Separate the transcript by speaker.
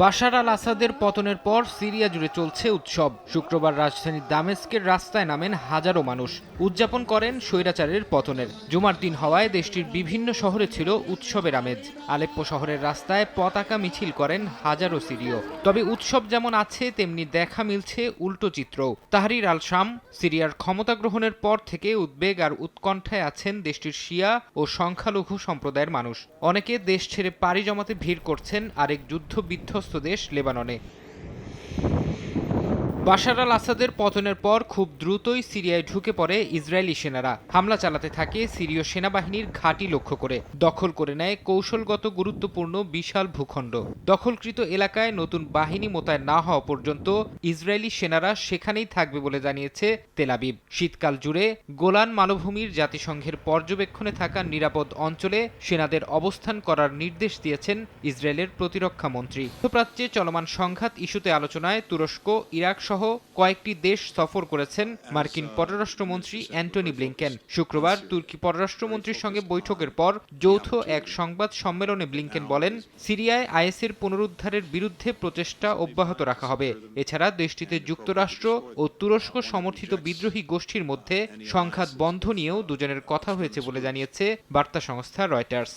Speaker 1: বাশার আল আসাদের পতনের পর সিরিয়া জুড়ে চলছে উৎসব। শুক্রবার রাজধানী দামেস্কের রাস্তায় নামেন হাজারো মানুষ, উদযাপন করেন স্বৈরাচারের পতনের। জুমার দিন হওয়ায় দেশটির বিভিন্ন শহরে ছিল উৎসবের আমেজ। আলেপ্পো শহরের রাস্তায় পতাকা মিছিল করেন হাজারো সিরীয়। তবে উৎসব যেমন আছে তেমনি দেখা মিলছে উল্টো চিত্রও। তাহরির আল শাম সিরিয়ার ক্ষমতা গ্রহণের পর থেকে উদ্বেগ আর উৎকণ্ঠায় আছেন দেশটির শিয়া ও সংখ্যালঘু সম্প্রদায়ের মানুষ। অনেকে দেশ ছেড়ে পাড়ি জমাতে ভিড় করছেন আরেক যুদ্ধবিধ্বস্ত দেশ লেবাননে। বাশার আল আসাদের পতনের পর খুব দ্রুতই সিরিয়ায় ঢুকে পড়ে ইসরায়েলি সেনারা। হামলা চালাতে থাকে সিরীয় সেনাবাহিনীর ঘাঁটি লক্ষ্য করে। দখল করে নেয় কৌশলগত গুরুত্বপূর্ণ বিশাল ভূখণ্ড। দখলকৃত এলাকায় নতুন বাহিনী মোতায়েন না হওয়া পর্যন্ত ইসরায়েলি সেনারা সেখানেই থাকবে বলে জানিয়েছে তেল আবিব। শীতকাল জুড়ে গোলান মালভূমির জাতিসংঘের পর্যবেক্ষণে থাকা নিরাপদ অঞ্চলে সেনাদের অবস্থান করার নির্দেশ দিয়েছেন ইসরায়েলের প্রতিরক্ষা মন্ত্রী। মধ্যপ্রাচ্যে চলমান সংঘাত ইস্যুতে আলোচনায় তুরস্ক, ইরাক সহ কয়েকটি দেশ সফর করেছেন মার্কিন পররাষ্ট্রমন্ত্রী অ্যান্টনি ব্লিংকেন। শুক্রবার তুর্কি পররাষ্ট্রমন্ত্রীর সঙ্গে বৈঠকের পর যৌথ এক সংবাদ সম্মেলনে ব্লিংকেন বলেন, সিরিয়ায় আইএসের পুনরুদ্ধারের বিরুদ্ধে প্রচেষ্টা অব্যাহত রাখা হবে। এছাড়া দেশটিতে যুক্তরাষ্ট্র ও তুরস্ক সমর্থিত বিদ্রোহী গোষ্ঠীর মধ্যে সংঘাত বন্ধ নিয়েও দুজনের কথা হয়েছে বলে জানিয়েছে বার্তা সংস্থা রয়টার্স।